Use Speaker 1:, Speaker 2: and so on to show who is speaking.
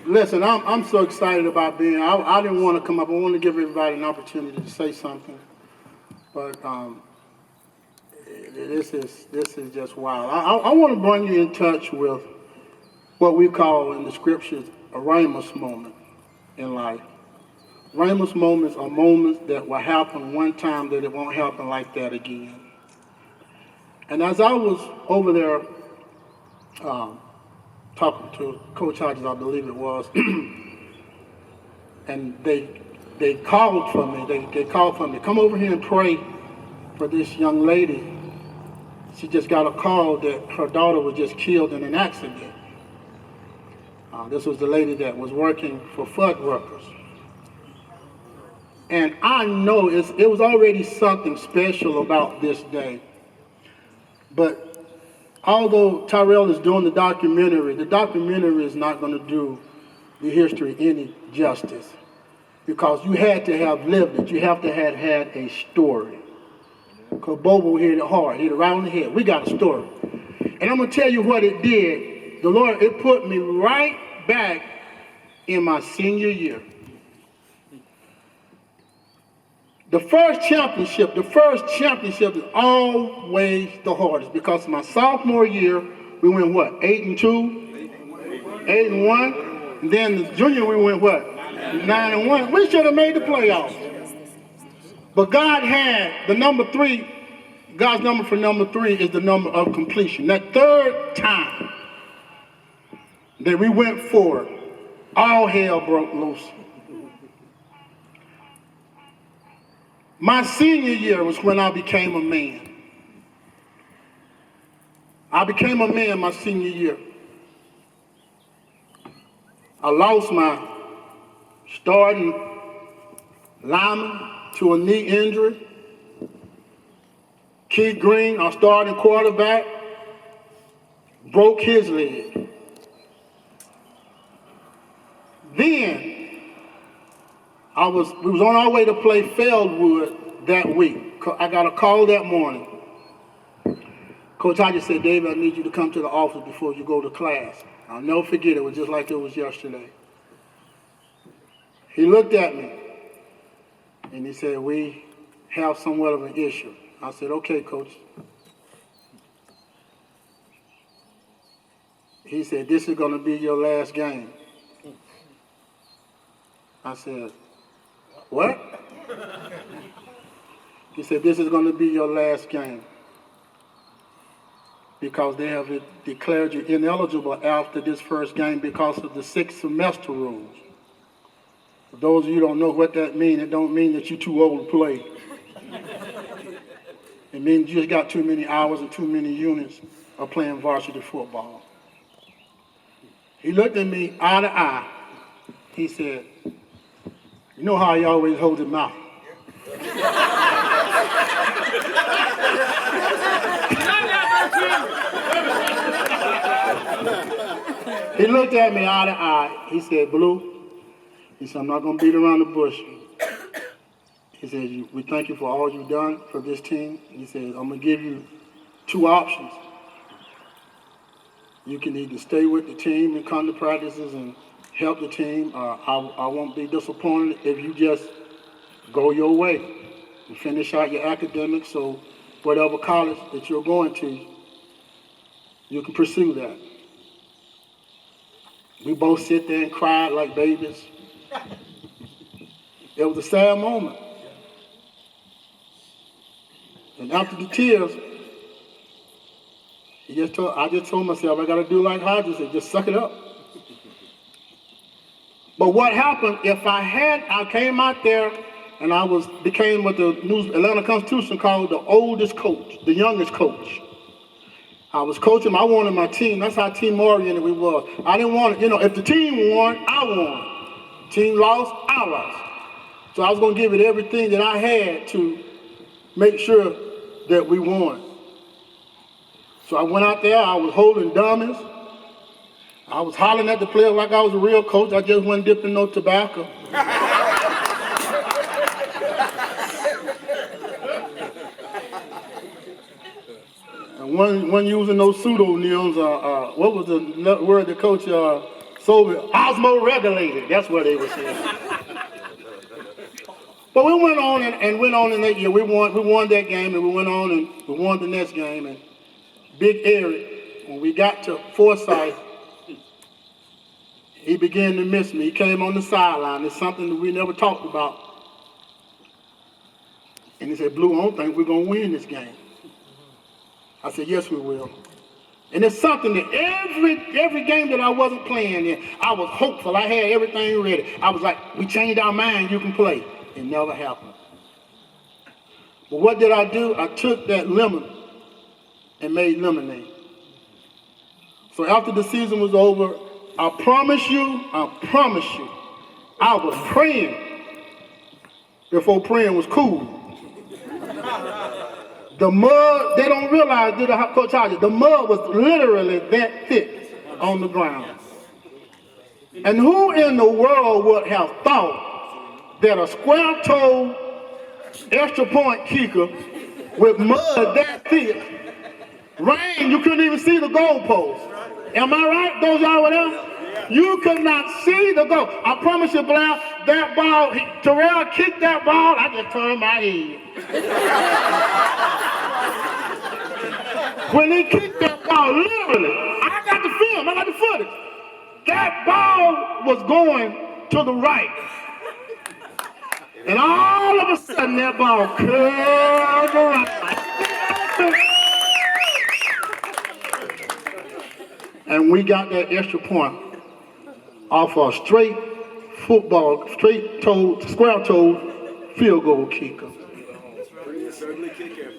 Speaker 1: Listen, I'm so excited about being. I didn't want to come up. I wanted to give everybody an opportunity to say something, but this is just wild. I want to bring you in touch with what we call in the scriptures a Ramos moment in life. Ramos moments are moments that will happen one time that it won't happen like that again. And as I was over there talking to Coach Hodges, I believe it was, and they called for me. They called for me. Come over here and pray for this young lady. She just got a call that her daughter was just killed in an accident. This was the lady that was working for flood workers. And I know it was already something special about this day. But although Tyrell is doing the documentary is not going to do the history any justice, because you had to have lived it. You have to have had a story. Because Bobo hit it hard, hit it right on the head. We got a story. And I'm going to tell you what it did. The Lord, it put me right back in my senior year. The first championship is always the hardest, because my sophomore year, we went what, 8-2? 8-1. And then the junior, we went what, 9-1. We should have made the playoffs. But God had the number 3, God's number for number 3 is the number of completion. That third time that we went forward, all hell broke loose. My senior year was when I became a man. I became a man my senior year. I lost my starting lineman to a knee injury. Keith Green, our starting quarterback, broke his leg. Then we was on our way to play Feldwood that week. I got a call that morning. Coach Hodges said, David, I need you to come to the office before you go to class. I'll never forget it. It was just like it was yesterday. He looked at me and he said, we have somewhat of an issue. I said, okay, Coach. He said, this is going to be your last game. I said, what? He said, this is going to be your last game, because they have declared you ineligible after this first game because of the 6th semester rules. For those of you who don't know what that means, it don't mean that you're too old to play. It means you just got too many hours and too many units of playing varsity football. He looked at me eye to eye. He said, you know how he always holds his mouth? He looked at me eye to eye. He said, Blue, he said, I'm not going to beat around the bush. He said, we thank you for all you've done for this team. He said, I'm going to give you 2 options. You can either stay with the team and come to practices and help the team. I won't be disappointed if you just go your way and finish out your academics, so whatever college that you're going to, you can pursue that. We both sit there and cried like babies. It was a sad moment. And after the tears, I just told myself, I got to do like Hodges said, just suck it up. But what happened, if I came out there and became what the New Atlanta Constitution called the oldest coach, the youngest coach. I was coaching, I wanted my team. That's how team oriented we were. I didn't want it, if the team won, I won. Team lost, I lost. So I was going to give it everything that I had to make sure that we won. So I went out there, I was holding dummies. I was hollering at the players like I was a real coach. I just wasn't dipping no tobacco. And one using those pseudonyms. What was the word the coach So osmo-regulated, that's what they were saying. But we went on and went on in that year. We won that game, and we went on and we won the next game. And Big Eric, when we got to Forsyth, he began to miss me. He came on the sideline. It's something that we never talked about. And he said, Blue, I don't think we're going to win this game. I said, yes, we will. And it's something that every game that I wasn't playing in, I was hopeful. I had everything ready. I was like, we changed our mind, you can play. It never happened. But what did I do? I took that lemon and made lemonade. So after the season was over, I promise you, I was praying before praying was cool. The mud, they don't realize, Coach Hodges, the mud was literally that thick on the ground. And who in the world would have thought that a square-toed extra point kicker with mud that thick, rain, you couldn't even see the goalpost. Am I right, those y'all were there? You could not see the goal. I promise you, Blair, that ball, Terrell kicked that ball, I just turned my head. When he kicked that ball, literally, I got the film, I got the footage. That ball was going to the right. And all of a sudden, that ball curved around. And we got that extra point off a straight football, square-toed field goal kicker.